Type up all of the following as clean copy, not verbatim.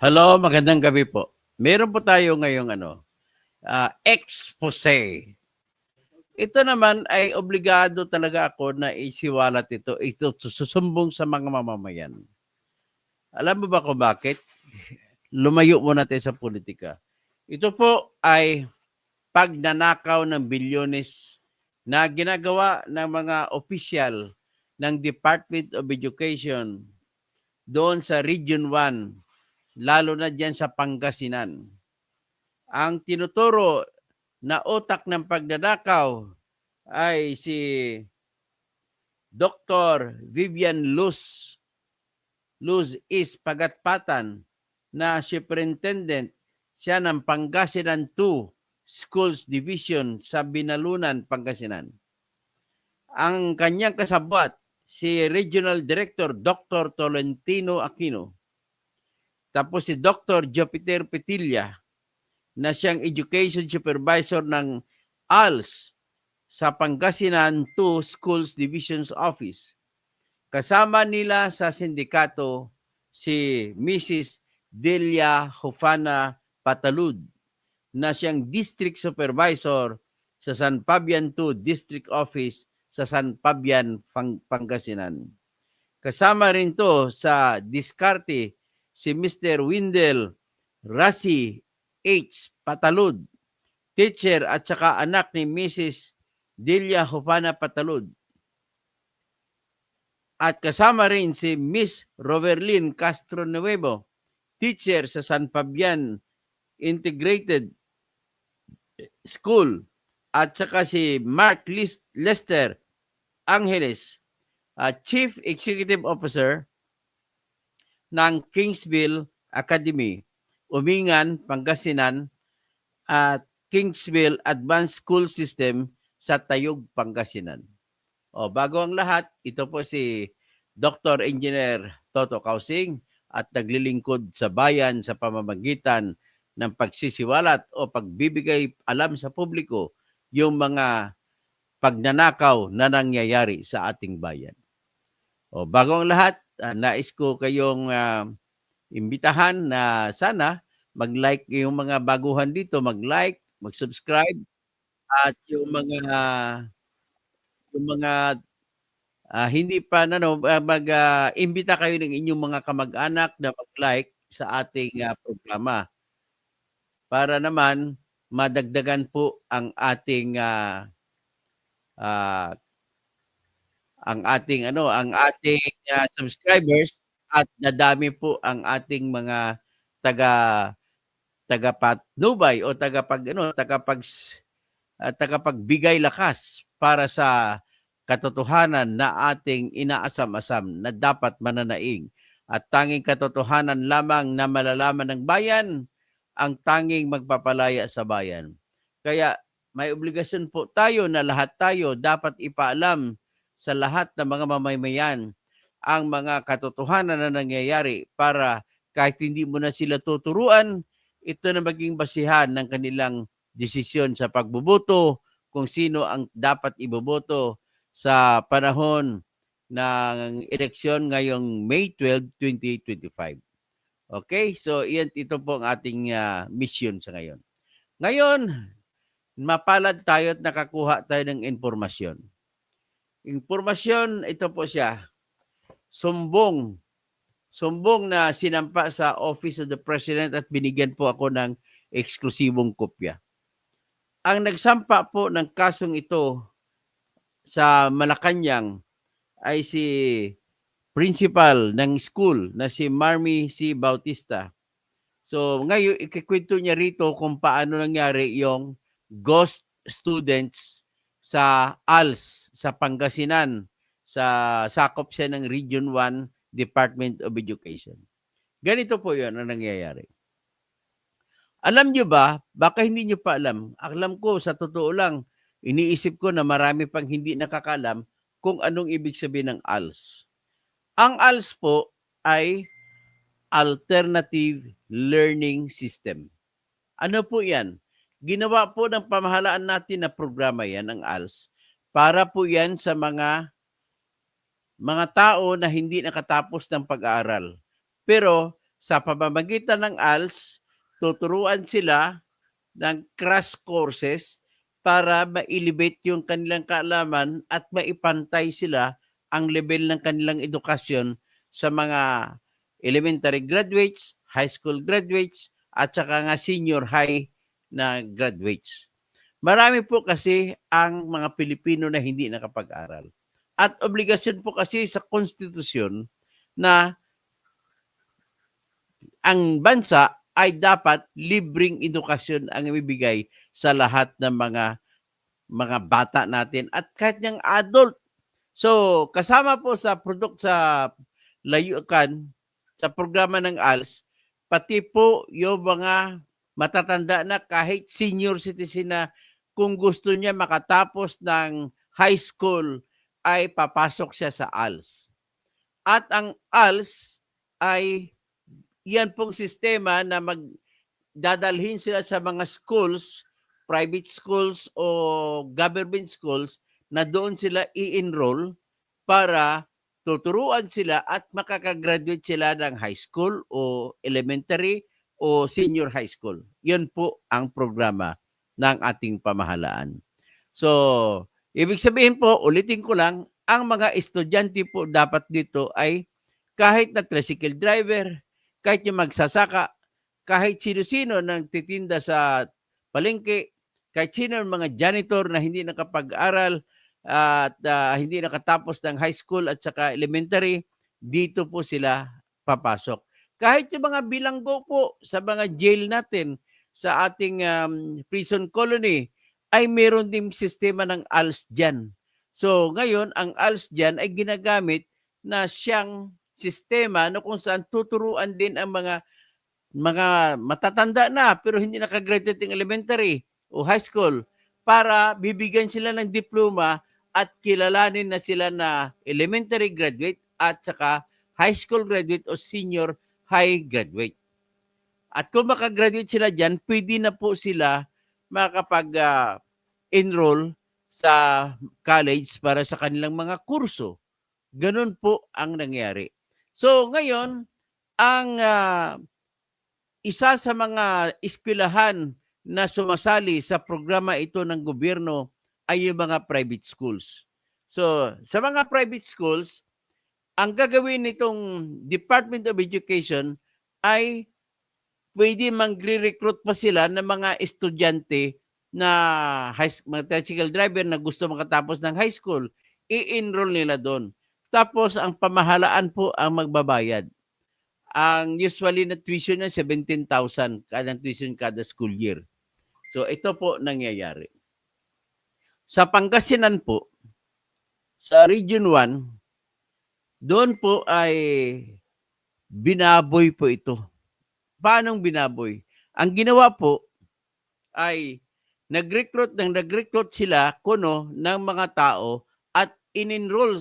Hello, magandang gabi po. Meron po tayo ngayong expose. Ito naman ay obligado talaga ako na isiwalat ito. Ito susumbong sa mga mamamayan. Alam mo ba kung bakit? Lumayo muna tayo sa politika. Ito po ay pagnanakaw ng bilyones na ginagawa ng mga opisyal ng Department of Education doon sa Region 1, lalo na dyan sa Pangasinan. Ang tinuturo na utak ng pagnanakaw ay si Dr. Vivian Luz is Pagatpatan na superintendent siya ng Pangasinan 2 Schools Division sa Binalunan, Pangasinan. Ang kanyang kasabwat, si Regional Director Dr. Tolentino Aquino. Tapos si Dr. Jupiter Petilla na siyang Education Supervisor ng ALS sa Pangasinan 2 Schools Divisions Office. Kasama nila sa sindikato si Mrs. Delia Hofana Patalud na siyang District Supervisor sa San Fabian 2 District Office sa San Fabian, Pangasinan. Kasama rin to sa diskarte si Mr. Windel Rasi H. Patalud, teacher at saka anak ni Mrs. Delia Hofana Patalud. At kasama rin si Miss Roverlyn Castro Nuevo, teacher sa San Fabian Integrated School. At saka si Mark Lester Angeles, Chief Executive Officer ng Kingsville Academy, Umingan, Pangasinan, at Kingsville Advanced School System sa Tayug, Pangasinan. Bago ang lahat, ito po si Dr. Engineer Toto Kausing at naglilingkod sa bayan sa pamamagitan ng pagsisiwalat o pagbibigay alam sa publiko yung mga pagnanakaw na nangyayari sa ating bayan. Bago ang lahat, nais ko kayong imbitahan na sana mag-like yung mga baguhan dito, mag-like, mag-subscribe at yung mga hindi pa mag-imbita kayo ng inyong mga kamag-anak na mag-like sa ating programa para naman madagdagan po ang ating subscribers at nadami po ang ating mga tagapatnubay o tagapagbigay lakas para sa katotohanan na ating inaasam-asam na dapat mananaig. At tanging katotohanan lamang na malalaman ng bayan ang tanging magpapalaya sa bayan. Kaya may obligasyon po tayo na lahat tayo dapat ipaalam sa lahat ng mga mamamayan ang mga katotohanan na nangyayari para kahit hindi mo na sila tuturuan, ito na maging basihan ng kanilang desisyon sa pagboboto, kung sino ang dapat iboboto sa panahon ng eleksyon ngayong May 12, 2025. Okay? So, ito po ang ating mission sa ngayon. Ngayon, mapalad tayo at nakakuha tayo ng informasyon. Informasyon, ito po siya. Sumbong na sinampa sa Office of the President at binigyan po ako ng eksklusibong kopya. Ang nagsampa po ng kasong ito sa Malacanang ay si principal ng school na si Marmy C. Bautista. So ngayon, ikikwento niya rito kung paano nangyari yung ghost students sa ALS, sa Pangasinan, sa sakop siya ng Region 1 Department of Education. Ganito po yun ang nangyayari. Alam nyo ba, baka hindi nyo pa alam ko sa totoo lang, iniisip ko na marami pang hindi nakakalam kung anong ibig sabihin ng ALS. Ang ALS po ay Alternative Learning System. Ano po yan? Ginawa po ng pamahalaan natin na programa yan, ang ALS, para po yan sa mga tao na hindi nakatapos ng pag-aaral. Pero sa pamamagitan ng ALS, tuturuan sila ng crash courses para ma-elevate yung kanilang kaalaman at maipantay sila ang level ng kanilang edukasyon sa mga elementary graduates, high school graduates, at saka nga senior high na graduates. Marami po kasi ang mga Pilipino na hindi nakapag-aral. At obligasyon po kasi sa konstitusyon na ang bansa ay dapat libreng edukasyon ang ibibigay sa lahat ng mga bata natin at kahit ng adult. So, kasama po sa sa layukan, sa programa ng ALS, pati po yung mga matatanda na kahit senior citizen na kung gusto niya makatapos ng high school ay papasok siya sa ALS. At ang ALS ay yan pong sistema na dadalhin sila sa mga schools, private schools o government schools na doon sila i-enroll para tuturuan sila at makakagraduate sila ng high school o elementary o senior high school. Yun po ang programa ng ating pamahalaan. So, ibig sabihin po, ulitin ko lang, ang mga estudyante po dapat dito ay kahit na tricycle driver, kahit yung magsasaka, kahit sino-sino nang titinda sa palengke, kahit sino ang mga janitor na hindi nakapag-aral at hindi nakatapos ng high school at saka elementary, dito po sila papasok. Kahit yung mga bilanggo po sa mga jail natin, sa ating prison colony, ay meron din sistema ng ALS dyan. So ngayon, ang ALS dyan ay ginagamit na siyang sistema na kung saan tuturuan din ang mga matatanda na pero hindi nakagraduate ng elementary o high school para bibigyan sila ng diploma at kilalanin na sila na elementary graduate at saka high school graduate o senior high graduate. At kung makagraduate sila dyan, pwede na po sila makapag-enroll sa college para sa kanilang mga kurso. Ganun po ang nangyari. So ngayon, ang isa sa mga eskwelahan na sumasali sa programa ito ng gobyerno ay yung mga private schools. So sa mga private schools, ang gagawin nitong Department of Education ay pwede magre-recruit pa sila ng mga estudyante na mga tricycle driver na gusto makatapos ng high school. I-enroll nila doon. Tapos ang pamahalaan po ang magbabayad. Ang usually na tuition na 17,000 kada tuition kada school year. So ito po nangyayari. Sa Pangasinan po, sa Region 1, doon po ay binaboy po ito. Paanong binaboy? Ang ginawa po ay nag-recruit sila kuno ng mga tao at in-enroll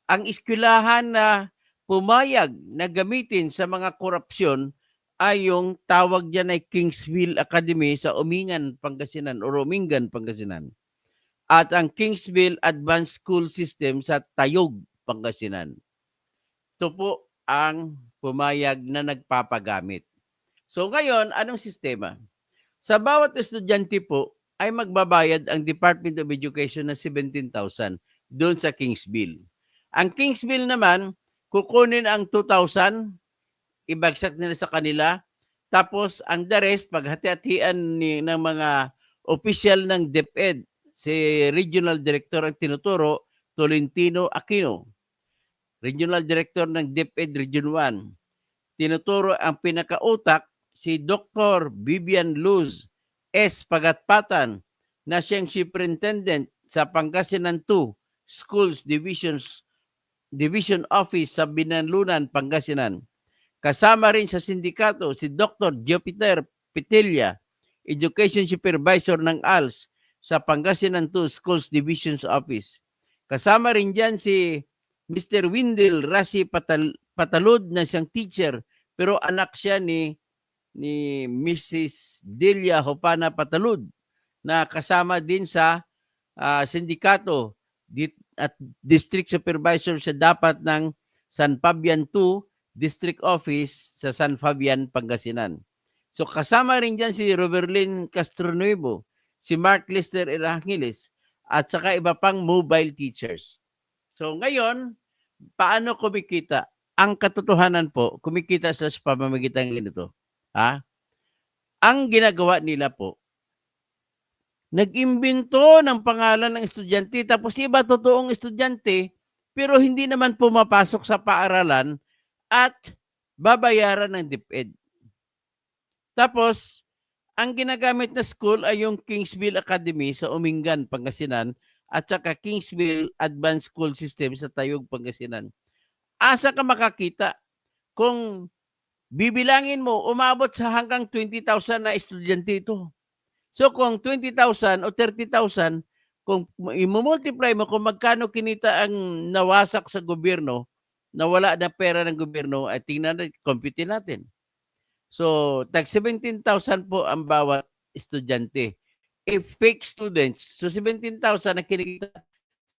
ang eskwelahan na pumayag na gamitin sa mga korupsyon ay yung tawag diyan ay Kingsville Academy sa Umingan, Pangasinan o Umingan, Pangasinan. At ang Kingsville Advanced School System sa Tayog, Pangasinan. Ito po ang pumayag na nagpapagamit. So ngayon, anong sistema? Sa bawat estudyante po ay magbabayad ang Department of Education ng 17,000 doon sa Kingsville. Ang Kingsville naman, kukunin ang 2,000, ibagsak nila sa kanila, tapos ang the rest, paghati-hatian ng mga opisyal ng DepEd, si Regional Director ang tinuturo, Tolentino Aquino. Regional Director ng DepEd Region 1. Tinuturo ang pinakautak, si Dr. Vivian Luz S. Pagatpatan na siyang Superintendent sa Pangasinan 2 Schools Division Office sa Binanlunan, Pangasinan. Kasama rin sa sindikato si Dr. Jupiter Petilla, Education Supervisor ng ALS sa Pangasinan 2 Schools Division Office. Kasama rin dyan si Mr. Windel Rasi Patalud na siyang teacher pero anak siya ni Mrs. Delia Hopana Patalud na kasama din sa sindikato at district supervisor siya dapat ng San Fabian 2 District Office sa San Fabian, Pangasinan. So kasama rin dyan si Roberlin Castronuevo, si Mark Lister Erangeles, at saka iba pang mobile teachers. So ngayon, paano kumikita? Ang katotohanan po, kumikita sila sa pamamagitan ng ganito. Ang ginagawa nila po, nag-imbento ng pangalan ng estudyante, tapos iba totoong estudyante, pero hindi naman pumapasok sa paaralan at babayaran ng DepEd. Tapos, ang ginagamit na school ay yung Kingsville Academy sa Umingan, Pangasinan, at saka Kingsville Advanced School System sa Tayug, Pangasinan. Asa ka makakita? Kung bibilangin mo, umabot sa hanggang 20,000 na estudyante ito. So kung 20,000 o 30,000, kung i-multiply mo kung magkano kinita ang nawasak sa gobyerno, nawala na pera ng gobyerno, ay tingnan natin, compute natin. So, tag 17,000 po ang bawat estudyante. If fake students, so 17,000 na kinikita,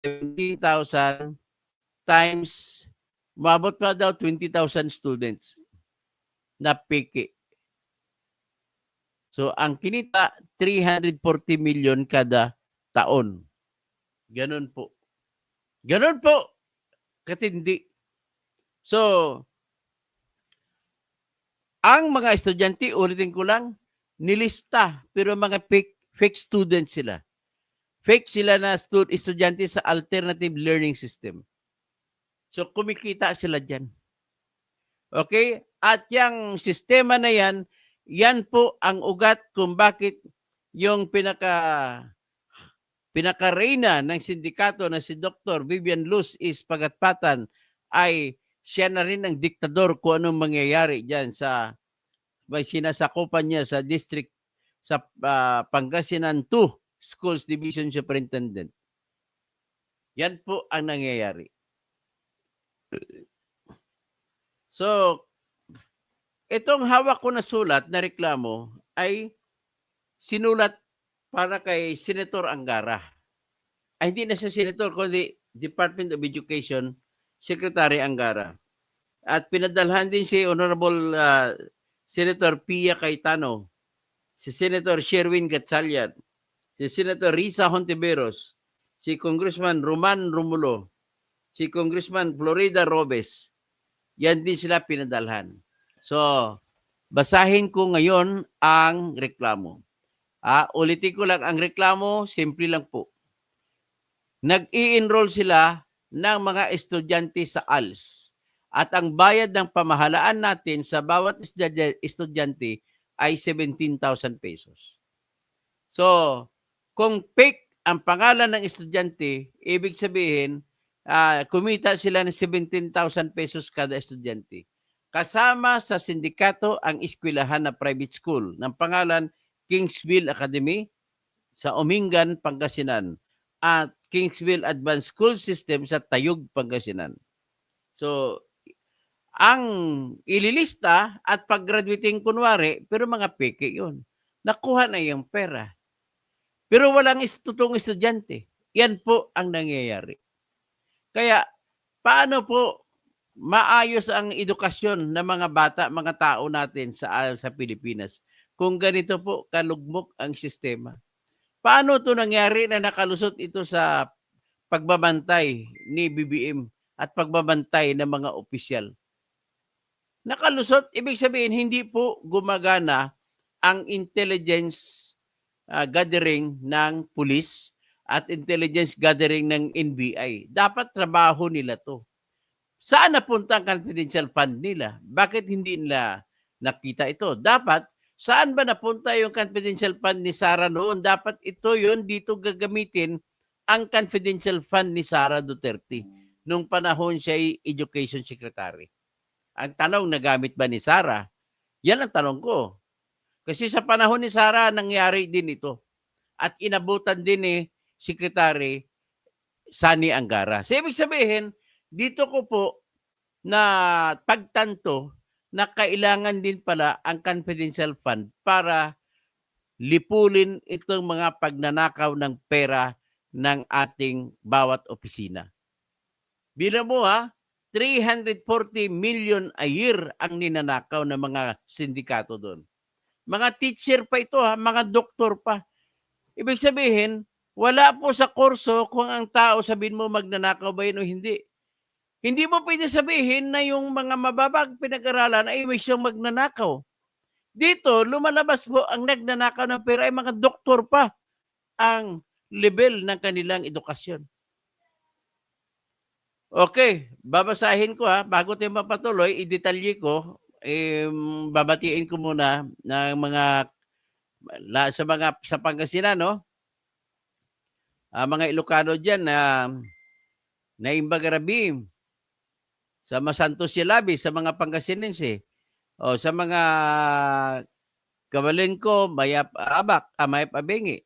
17,000 times, mabot pa daw 20,000 students na peke. So, ang kinita, 340 million kada taon. Ganun po. Ganun po. Katindi. So, ang mga estudyante, ulitin ko lang, nilista, pero mga fake students sila. Fake sila na estudyante sa alternative learning system. So, kumikita sila dyan. Okay? At yung sistema na yan, yan po ang ugat kung bakit yung pinaka-reyna ng sindikato na si Dr. Vivian Luz is Pagatpatan ay siya na rin ang diktador kung anong mangyayari dyan sa may sinasakupan niya sa district sa Pangasinan 2 Schools Division Superintendent. Yan po ang nangyayari. So, itong hawak ko na sulat na reklamo ay sinulat para kay Senator Angara. Ay hindi na siya Senator, kundi Department of Education Secretary Angara. At pinadalhan din si Honorable Senator Pia Cayetano, si Senator Sherwin Gatchalian, si Senator Risa Hontiveros, si Congressman Roman Romulo, si Congressman Florida Robes. Yan din sila pinadalhan. So, basahin ko ngayon ang reklamo. Ulitin ko lang, ang reklamo, simple lang po. Nag-i-enroll sila ng mga estudyante sa ALS. At ang bayad ng pamahalaan natin sa bawat estudyante ay 17,000 pesos. So, kung fake ang pangalan ng estudyante, ibig sabihin, kumita sila ng 17,000 pesos kada estudyante. Kasama sa sindikato ang eskwelahan na private school ng pangalan Kingsville Academy sa Umingan, Pangasinan at Kingsville Advanced School System sa Tayug, Pangasinan. So, ang ililista at pag-graduating kunwari, pero mga peke yun. Nakuha na yung pera. Pero walang totoong estudyante. Yan po ang nangyayari. Kaya, paano po maayos ang edukasyon ng mga bata, mga tao natin sa Pilipinas kung ganito po kalugmok ang sistema? Paano ito nangyari na nakalusot ito sa pagbabantay ni BBM at pagbabantay ng mga opisyal? Nakalusot, ibig sabihin hindi po gumagana ang intelligence gathering ng pulis at intelligence gathering ng NBI. Dapat trabaho nila to. Saan napunta ang confidential fund nila? Bakit hindi nila nakita ito? Dapat, saan ba napunta yung confidential fund ni Sara noon? Dapat ito yun, dito gagamitin ang confidential fund ni Sara Duterte nung panahon siya ay Education Secretary. Ang tanong, nagamit ba ni Sara? Yan ang tanong ko. Kasi sa panahon ni Sara, nangyari din ito. At inabutan din ni Secretary Sani Angara. So, ibig sabihin, dito ko po na pagtanto na kailangan din pala ang confidential fund para lipulin itong mga pagnanakaw ng pera ng ating bawat opisina. Bilang mo 340 million a year ang ninanakaw ng mga sindikato doon. Mga teacher pa ito, ha? Mga doktor pa. Ibig sabihin, wala po sa kurso kung ang tao sabihin mo magnanakaw ba yun o hindi. Hindi mo pwede sabihin na yung mga mababag pinag-aralan ay may siyang magnanakaw. Dito, lumalabas po ang nagnanakaw ng pera ay mga doktor pa ang level ng kanilang edukasyon. Okay, babasahin ko, ha. Bago tayo mapatuloy, i-detalye ko, babatiin ko muna ng mga sa Pangasinan, no? Mga Ilocano diyan na Imbagarabi, sa Masantos Silabi, sa mga Pangasinense, o sa mga Kabalengko, Mayap Abengi.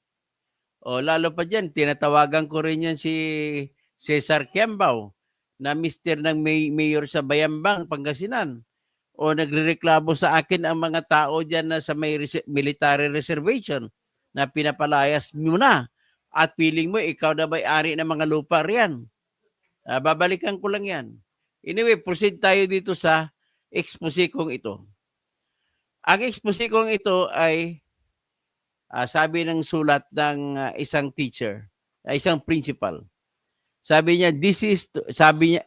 O lalo pa diyan, tinatawagan ko rin yan si Cesar Kiambao, na mister ng mayor sa Bayambang, Pangasinan. O nagrereklamo sa akin ang mga tao diyan na sa may military reservation na pinapalayas mo na at feeling mo ikaw na may-ari ng mga lupa riyan. Babalikan ko lang yan. Anyway, proceed tayo dito sa expose kong ito. Ang expose kong ito ay sabi ng sulat ng isang teacher, isang principal. Sabi niya,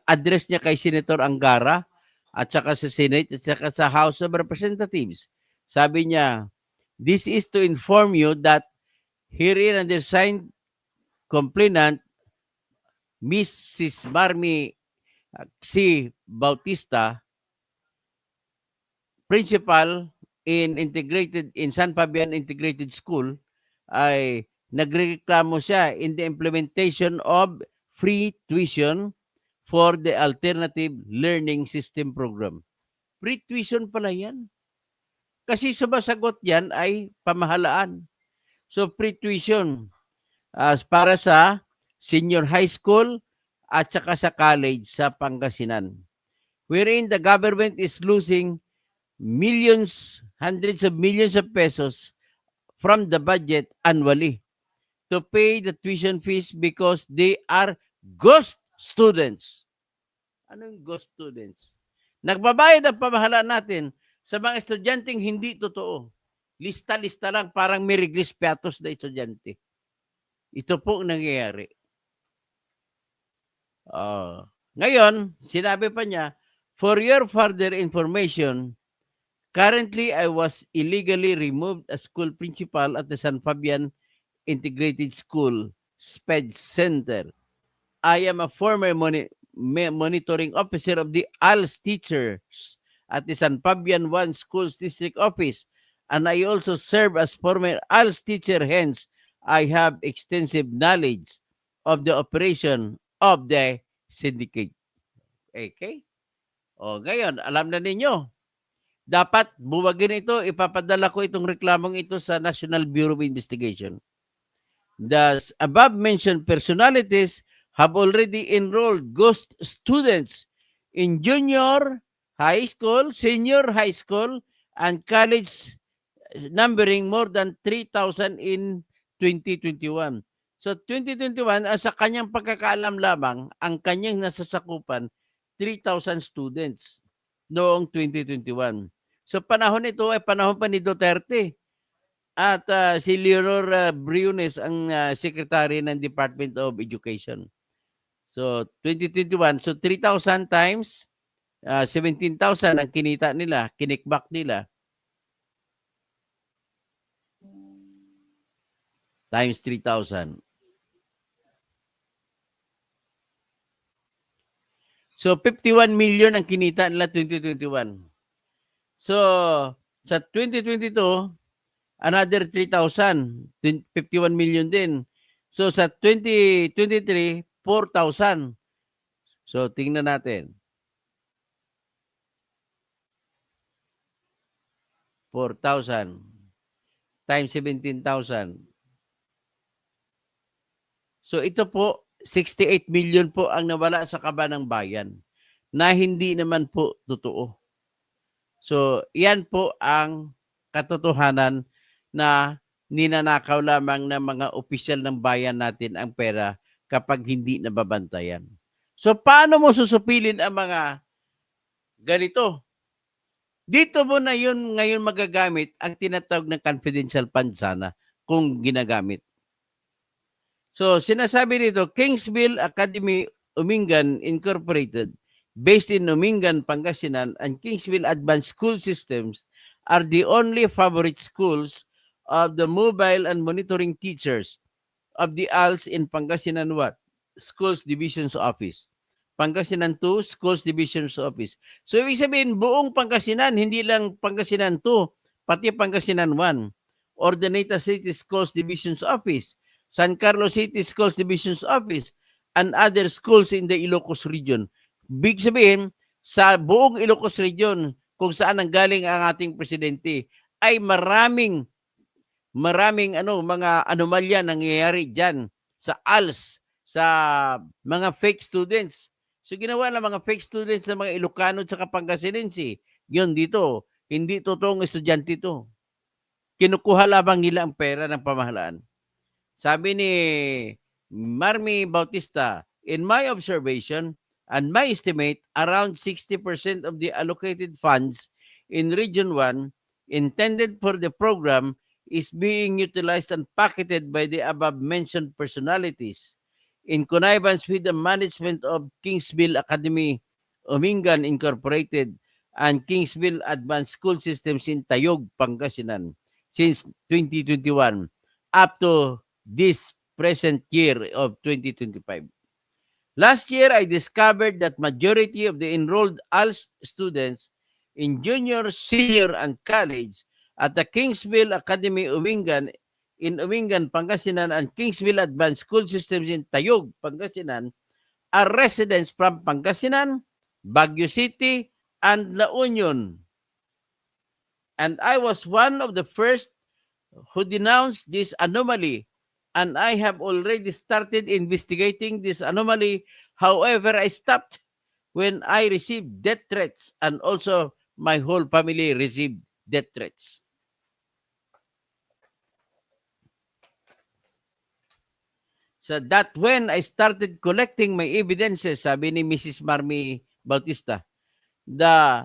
address niya kay Senator Angara at saka sa Senate at saka sa House of Representatives. Sabi niya, this is to inform you that herein undersigned complainant Mrs. Marmy C. Bautista, principal in San Fabian Integrated School, ay nagreklamo siya in the implementation of free tuition for the Alternative Learning System Program. Free tuition pala yan. Kasi sumasagot yan ay pamahalaan. So free tuition para sa senior high school at saka sa college sa Pangasinan, wherein the government is losing millions, hundreds of millions of pesos from the budget annually to pay the tuition fees because they are ghost students. Anong ghost students? Nagbabayad ang pamahalaan natin sa mga estudyanteng hindi totoo. Lista-lista lang, parang Miriglis Piatos na estudyante. Ito po ang nangyayari. Ngayon, sinabi pa niya, for your further information, currently I was illegally removed as school principal at the San Fabian Integrated School SPED Center. I am a former monitoring officer of the ALS teachers at the San Fabian 1 Schools District Office, and I also serve as former ALS teacher. Hence, I have extensive knowledge of the operation of the syndicate. Okay? O ngayon, alam na ninyo, dapat buwagin ito, ipapadala ko itong reklamong ito sa National Bureau of Investigation. The above-mentioned personalities have already enrolled ghost students in junior high school, senior high school, and college, numbering more than 3,000 in 2021. So 2021, sa kanyang pagkakaalam lamang, ang kanyang nasasakupan, 3,000 students noong 2021. So panahon ito ay panahon pa ni Duterte. At si Leonor Briones ang secretary ng Department of Education. So 2021, so 3,000 times 17,000 ang kinita nila, kinikback nila. Times 3,000. So 51 million ang kinita nila 2021. So sa 2022, another 3,000, 51 million din. So sa 2023, 4,000. So tingnan natin. 4,000 times 17,000. So ito po, 68 million po ang nawala sa kaba ng bayan na hindi naman po totoo. So yan po ang katotohanan na ninanakaw lamang ng mga opisyal ng bayan natin ang pera kapag hindi nababantayan. So paano mo susupilin ang mga ganito? Dito mo na yun ngayon magagamit ang tinatawag na confidential fund sana kung ginagamit. So sinasabi dito, Kingsville Academy Umingan Incorporated, based in Umingan, Pangasinan, and Kingsville Advanced School Systems are the only favorite schools of the mobile and monitoring teachers of the ALS in Pangasinan what? Schools Divisions Office. Pangasinan 2, Schools Divisions Office. So, ibig sabihin, buong Pangasinan, hindi lang Pangasinan 2, pati Pangasinan 1. Ordoneta City Schools Divisions Office, San Carlos City Schools Divisions Office, and other schools in the Ilocos region. Big sabihin, sa buong Ilocos region, kung saan ang galing ang ating presidente, ay maraming mga anomalya nangyayari diyan sa ALS, sa mga fake students. So ginawa ng mga fake students ng mga Ilocano at Pangasinense. Yun dito, hindi totoong estudyante ito. Kinukuha labang nila ang pera ng pamahalaan. Sabi ni Marmy Bautista, in my observation and my estimate, around 60% of the allocated funds in Region 1 intended for the program is being utilized and pocketed by the above-mentioned personalities in connivance with the management of Kingsville Academy Umingan Incorporated and Kingsville Advanced School Systems in Tayog, Pangasinan since 2021 up to this present year of 2025. Last year, I discovered that majority of the enrolled ALS students in junior, senior, and college at the Kingsville Academy Umingan in Umingan, Pangasinan, and Kingsville Advanced School Systems in Tayog, Pangasinan, are residents from Pangasinan, Baguio City, and La Union. And I was one of the first who denounced this anomaly, and I have already started investigating this anomaly. However, I stopped when I received death threats, and also my whole family received death threats. So that when I started collecting my evidences, sabi ni Mrs. Marmy Bautista, the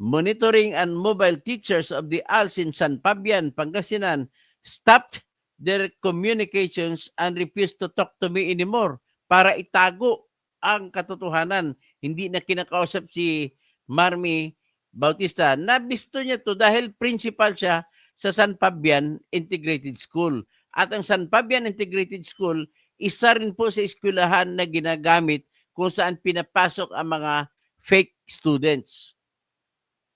monitoring and mobile teachers of the ALS in San Fabian, Pangasinan, stopped their communications and refused to talk to me anymore para itago ang katotohanan. Hindi na kinakausap si Marmy Bautista. Nabisto niya to dahil principal siya sa San Fabian Integrated School. At ang San Fabian Integrated School, isa rin po sa eskwelahan na ginagamit kung saan pinapasok ang mga fake students.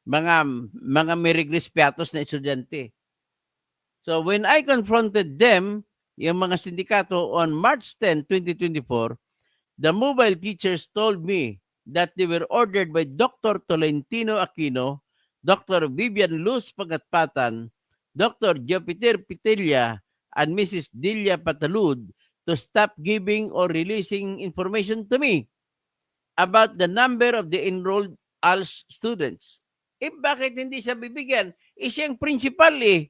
Mga Merigris Piatos na estudyante. So when I confronted them, yung mga sindikato, on March 10, 2024, the mobile teachers told me that they were ordered by Dr. Tolentino Aquino, Dr. Vivian Luz Pagatpatan, Dr. Jupiter Pitilla, and Mrs. Delia Patalud to stop giving or releasing information to me about the number of the enrolled ALS students. Bakit hindi siya bibigyan? Siyang principal eh.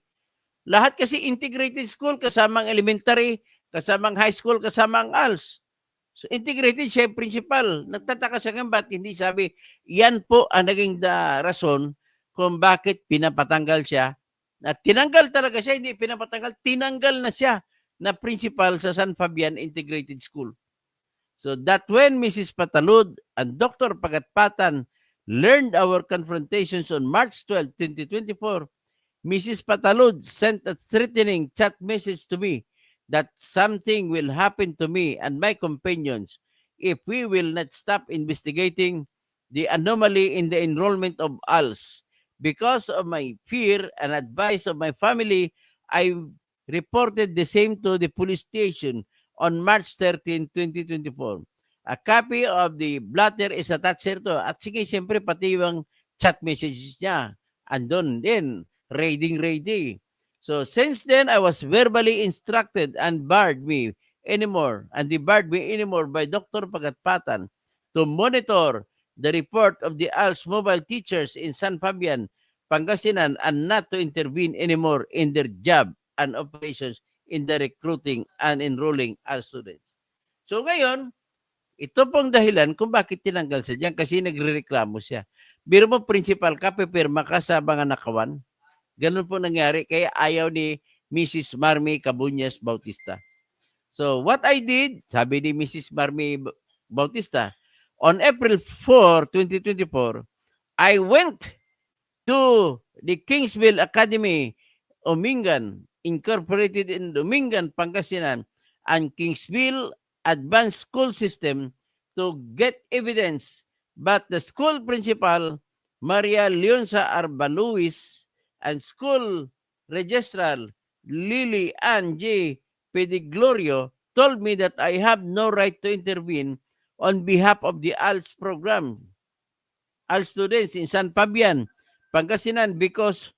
Lahat kasi integrated school, kasamang elementary, kasamang high school, kasamang ALS. So integrated siya yung principal. Nagtataka siya nga ba't hindi sabi, yan po ang naging rason kung bakit pinapatanggal siya. At tinanggal talaga siya, hindi pinapatanggal, tinanggal na siya na principal sa San Fabian Integrated School. So that when Mrs. Patalud and Dr. Pagatpatan learned our confrontations on March 12, 2024, Mrs. Patalud sent a threatening chat message to me that something will happen to me and my companions if we will not stop investigating the anomaly in the enrollment of ALS. Because of my fear and advice of my family, I reported the same to the police station on March 13, 2024. A copy of the blotter is attached here to. At sige, siyempre, pati yung chat messages niya. Andun din, raiding. So since then, I was verbally instructed and debarred me anymore by Dr. Pagatpatan to monitor the report of the ALS mobile teachers in San Fabian, Pangasinan, and not to intervene anymore in their job and operations in the recruiting and enrolling ALS students. So ngayon, Ito pong dahilan kung bakit tinanggal siya diyan kasi nagrereklamo siya. Biro mo principal ka, pipirma ka sa mga nakawan. Ganun po nangyari. Kaya ayaw ni Mrs. Marmy Cabuñas Bautista. So what I did, sabi ni Mrs. Marmy Bautista, on April 4, 2024, I went to the Kingsville Academy, Umingan, incorporated in Umingan, Pangasinan, and Kingsville Advanced School System to get evidence. But the school principal, Maria Leonza Arbaluis, and school registrar, Lily Ann J. Pediglorio, told me that I have no right to intervene on behalf of the ALS program, ALS students in San Fabian, Pangasinan, because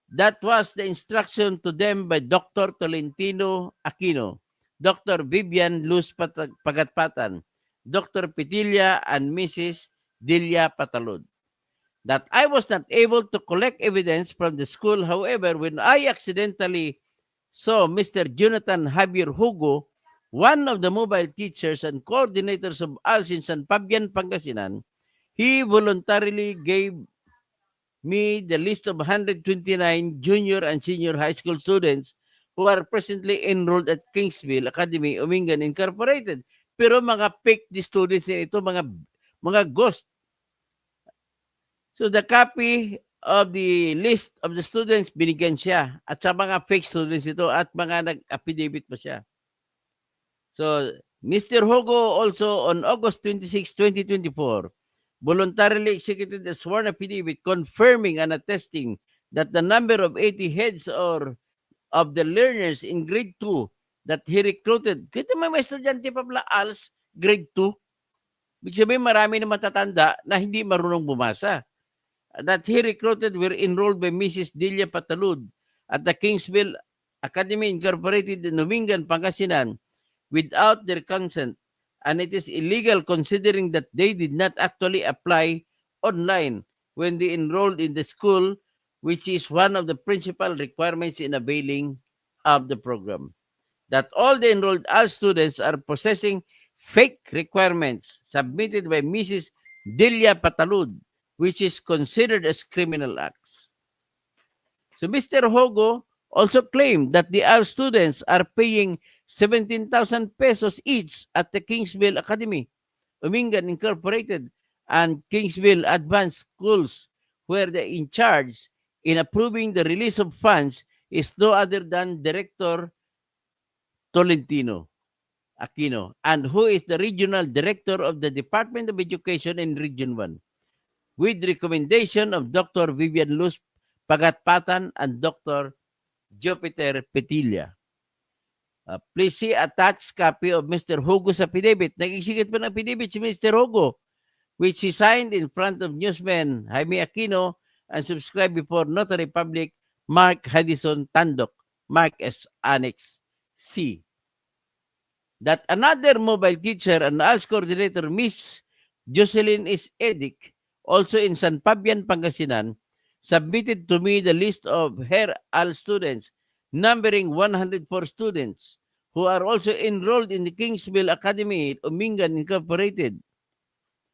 that was the instruction to them by Dr. Tolentino Aquino, Dr. Vivian Luz Pagatpatan, Dr. Petilla, and Mrs. Delia Patalud. That I was not able to collect evidence from the school. However, when I accidentally saw Mr. Jonathan Javier Hugo, one of the mobile teachers and coordinators of ALS in San Fabian, Pangasinan, he voluntarily gave me the list of 129 junior and senior high school students who are presently enrolled at Kingsville Academy, Umingan Incorporated. Pero mga fake students ito, mga ghost. So the copy of the list of the students, binigyan siya. At sa mga fake students ito at mga nag-affidavit pa siya. So, Mr. Hugo also on August 26, 2024, voluntarily executed a sworn affidavit confirming and attesting that the number of 80 heads or of the learners in grade 2 that he recruited, kita may estudyante pa pala ALS grade 2, ibig sabihin marami na matatanda na hindi marunong bumasa, that he recruited were enrolled by Mrs. Delia Patalud at the Kingsville Academy Incorporated in Umingan, Pangasinan without their consent, and it is illegal considering that they did not actually apply online when they enrolled in the school, which is one of the principal requirements in availing of the program. That all the enrolled ALS students are possessing fake requirements submitted by Mrs. Delia Patalud, which is considered as criminal acts. So Mr. Hugo also claimed that the ALS students are paying 17,000 pesos each at the Kingsville Academy, Umingan Incorporated, and Kingsville Advanced Schools, where the in charge in approving the release of funds is no other than Director Tolentino Aquino, and who is the Regional Director of the Department of Education in Region 1, with recommendation of Dr. Vivian Luz Pagatpatan and Dr. Jupiter Petilla. Please see attached copy of Mr. Hugo's affidavit. Nag-execute pa ng affidavit si Mr. Hugo, which he signed in front of newsman Jaime Aquino and subscribed before Notary Public Mark Hadison Tandok, Mark as Annex C. That another mobile teacher and ALS coordinator, Miss Jocelyn S. Edic, also in San Fabian, Pangasinan, submitted to me the list of her ALS students, numbering 104 students who are also enrolled in the Kingsville Academy, Umingan Incorporated,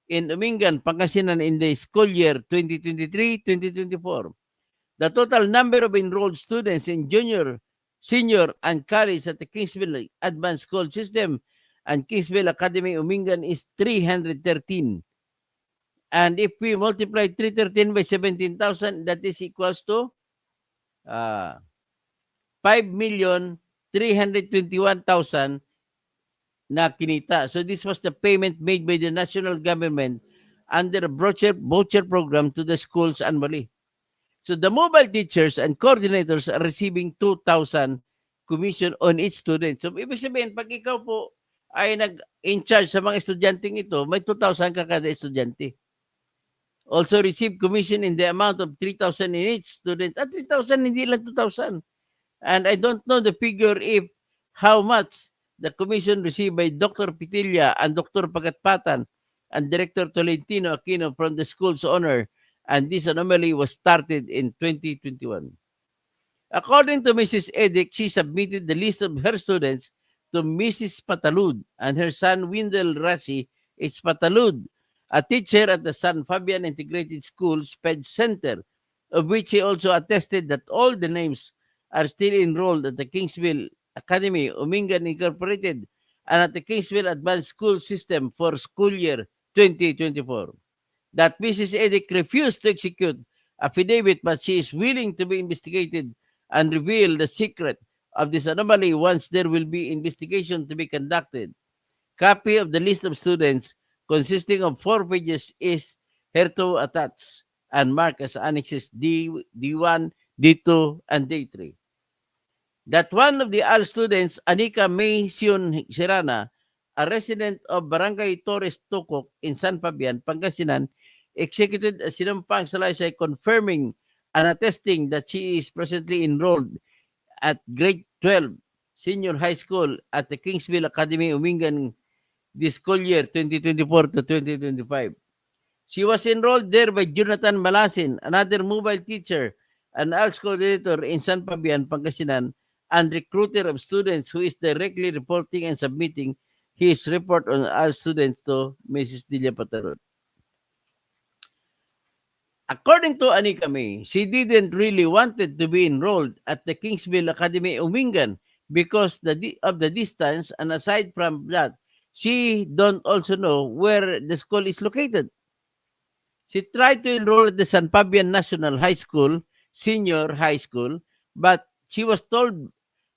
in Umingan, Pangasinan in the school year 2023-2024. The total number of enrolled students in junior, senior, and college at the Kingsville Advanced School System and Kingsville Academy, Umingan is 313. And if we multiply 313 by 17,000, that is equals to 5,321,000 na kinita. So this was the payment made by the national government under a voucher program to the schools annually. So the mobile teachers and coordinators are receiving 2,000 commission on each student. So ibig sabihin, pag ikaw po ay nag-in charge sa mga estudyanteng ito, may 2,000 ka kada estudyante. Also receive commission in the amount of 3,000 in each student. At 3,000, hindi lang 2,000. And I don't know the figure if how much the commission received by Dr. Petilla and Dr. Pagatpatan and Director Tolentino Aquino from the school's owner. And this anomaly was started in 2021. According to Mrs. Edic, she submitted the list of her students to Mrs. Patalud and her son Wendell Rashi H. Patalud, a teacher at the San Fabian Integrated School SPED Center, of which he also attested that all the names are still enrolled at the Kingsville Academy, Umingan Incorporated, and at the Kingsville Advanced School System for school year 2024. That Mrs. Edick refused to execute affidavit, but she is willing to be investigated and reveal the secret of this anomaly once there will be investigation to be conducted. Copy of the list of students consisting of 4 pages is hereto attached and marked as annexes D1, D2, and D3. That one of the AL students, Anika May Sion Sirana, a resident of Barangay Torres Tukok in San Fabian, Pangasinan, executed a sinumpang salaysay confirming and attesting that she is presently enrolled at grade 12 senior high school at the Kingsville Academy, Umingan, this school year 2024 to 2025. She was enrolled there by Jonathan Malasin, another mobile teacher and ALS coordinator in San Fabian, Pangasinan, and recruiter of students who is directly reporting and submitting his report on ALS students to Mrs. Delia Patarot. According to Anika May, she didn't really wanted to be enrolled at the Kingsville Academy Umingan because of the distance, and aside from that, she don't also know where the school is located. She tried to enroll at the San Fabian National High School, senior high school, but she was told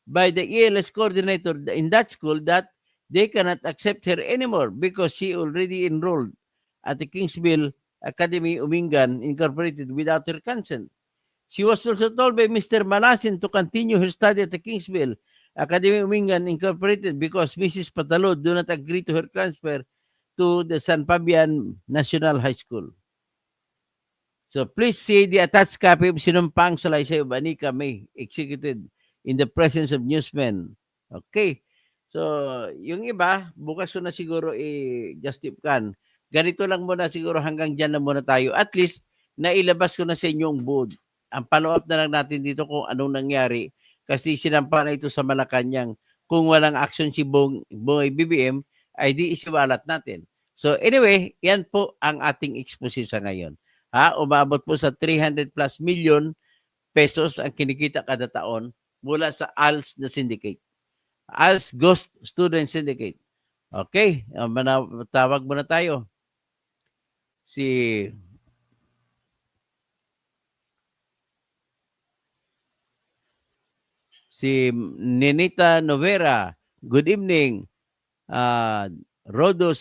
by the ELS coordinator in that school that they cannot accept her anymore because she already enrolled at the Kingsville Academy Umingan Incorporated without her consent. She was also told by Mr. Malasin to continue her study at the Kingsville Academy Umingan Incorporated because Mrs. Patalod do not agree to her transfer to the San Fabian National High School. So please see the attached copy of sinumpang salaysay of Anika May, executed in the presence of newsmen. Okay. So, yung iba, bukas ko na siguro i-justify. Ganito lang muna siguro, hanggang dyan na muna tayo. At least, nailabas ko na sa inyong board. Ang follow-up na lang natin dito kung anong nangyari. Kasi sinampa na ito sa Malacanang. Kung walang action si Boy BBM, ay di isiwalat natin. So anyway, yan po ang ating expose sa ngayon. Umabot po sa 300 plus million pesos ang kinikita kada taon mula sa ALS na syndicate. ALS Ghost Student Syndicate. Okay, tawag muna tayo. Si Ninita Novera. Good evening. Roda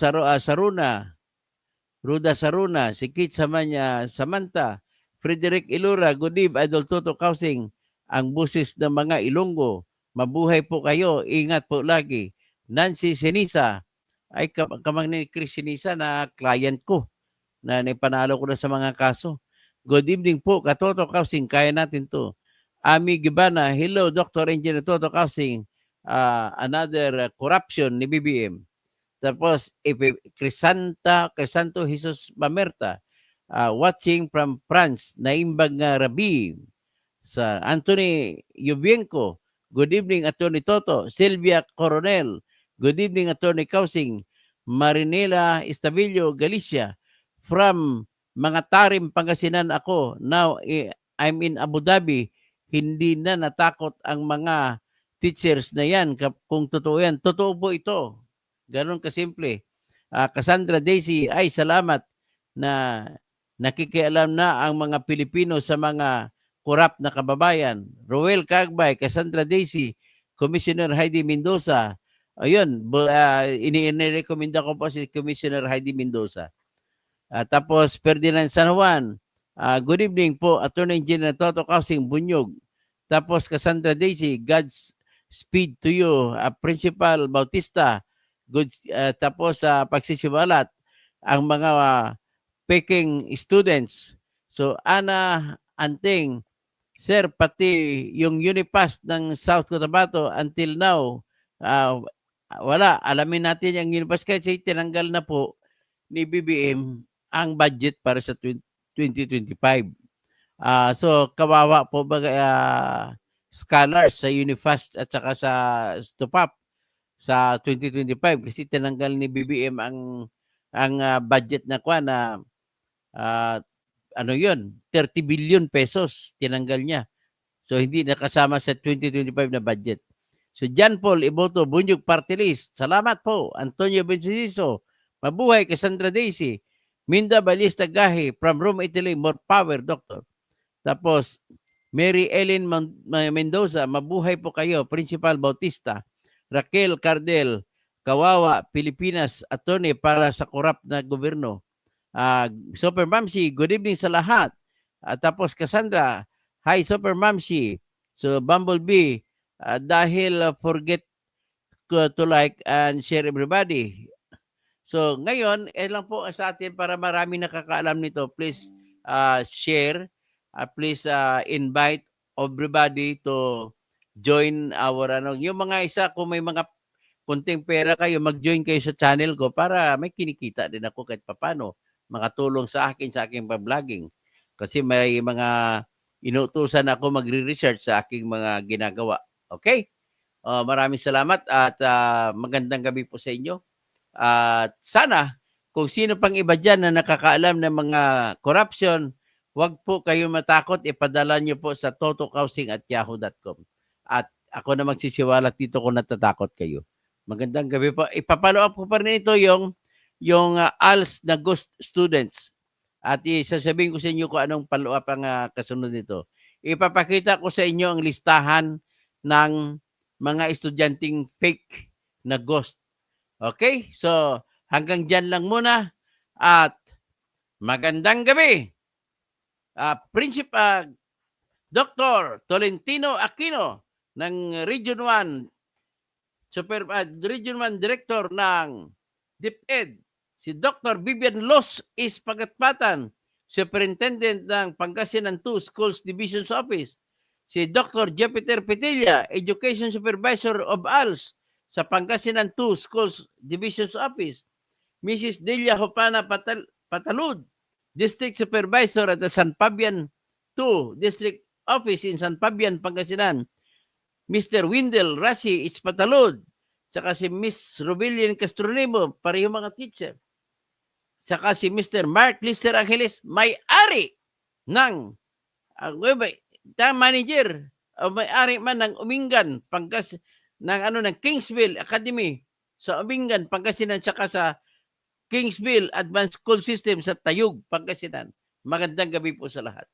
Saruna, si Kit Samantha, Frederick Ilura, good evening, Idol Toto Kausing, ang busis ng mga Ilonggo. Mabuhay po kayo, ingat po lagi. Nancy Sinisa, ay kamang ni Chris Sinisa na client ko, na ipanalo ko na sa mga kaso. Good evening po, Katoto Kausing, kaya natin to. Ami Gibana, hello, Dr. Engineer Toto Kausing, another corruption ni BBM. Tapos, Crisanto Jesus Mamerta, watching from France, Naimbag nga Rabi, sa Anthony Yubienko, good evening, Attorney Toto. Silvia Coronel, good evening, Attorney Kausing. Marinela Estavillo, Galicia, from mga Tarim, Pangasinan ako. Now, I'm in Abu Dhabi. Hindi na natakot ang mga teachers na yan. Kung totoo yan, totoo po ito. Ganon kasimple. Cassandra Daisy, ay salamat na nakikialam na ang mga Pilipino sa mga corrupt na kababayan. Roel Cagbay, Cassandra Daisy, Commissioner Heidi Mendoza. Ayun, inirekomenda ko po si Commissioner Heidi Mendoza. Tapos Ferdinand San Juan, good evening po, Attorney Engineer Toto Kausing Bunyog. Tapos Cassandra Daisy, God's speed to you. Principal Bautista, good, tapos pagsisiwalat ang mga Peking students. So Ana Anting, sir, pati yung Unipass ng South Cotabato until now, wala. Alamin natin yung Unipass kasi tinanggal na po ni BBM ang budget para sa 2025. So kawawa po ba scholars sa Unipass at saka sa Stupap. sa 2025 kasi tinanggal ni BBM ang budget na ah, ano 'yun, 30 billion pesos tinanggal niya. So hindi nakasama sa 2025 na budget. So John Paul Iboto, Bunyog Party List. Salamat po. Antonio Benciso. Mabuhay Cassandra Daisy. Minda Balista Gahi from Rome, Italy. More power, Doctor. Tapos Mary Ellen Mendoza. Mabuhay po kayo. Principal Bautista. Raquel Cardel. Kawawa, Pilipinas. Attorney para sa korap na gobyerno. Super Mamsi, good evening sa lahat. Tapos Cassandra, hi Super Mamsi. So Bumblebee, dahil forget to like and share everybody. So ngayon, lang po sa atin para marami nakakaalam nito. Please share, please invite everybody to join our yung mga isa kung may mga kunting pera kayo, mag-join kayo sa channel ko para may kinikita din ako kahit papano makatulong sa akin sa aking pa-vlogging. Kasi may mga inutusan ako magre-research sa aking mga ginagawa. Okay? Maraming salamat at magandang gabi po sa inyo. At sana kung sino pang iba dyan na nakakaalam ng mga corruption, huwag po kayo matakot, ipadala nyo po sa totokausing@yahoo.com. At ako na magsisiwalat dito kung natatakot kayo. Magandang gabi po. Ipapalo up ko pa rin ito yung ALS na ghost students. At isasabihin ko sa inyo kung anong follow up ang kasunod nito. Ipapakita ko sa inyo ang listahan ng mga estudyanteng fake na ghost. Okay? So, hanggang dyan lang muna. At magandang gabi. Dr. Tolentino Aquino ng Region 1 Region 1 Director ng DepEd, si Dr. Vivian Los Ispagatpatan, Superintendent ng Pangasinan 2 Schools Division's Office, si Dr. Jupiter Petilla, Education Supervisor of ALS sa Pangasinan 2 Schools Division's Office, Mrs. Delia Hopana Patalud, District Supervisor at the San Fabian 2 District Office in San Fabian, Pangasinan, Mr. Windel Rashi Itzpatalud, saka si Miss Robilian Castronimo, pareho mga teacher. Saka si Mr. Mark Lister Angeles, may-ari ng manager o may-ari man ng Umingan, ng Kingsville Academy sa Umingan, Pangasinan, saka sa Kingsville Advanced School System sa Tayug, Pangasinan. Magandang gabi po sa lahat.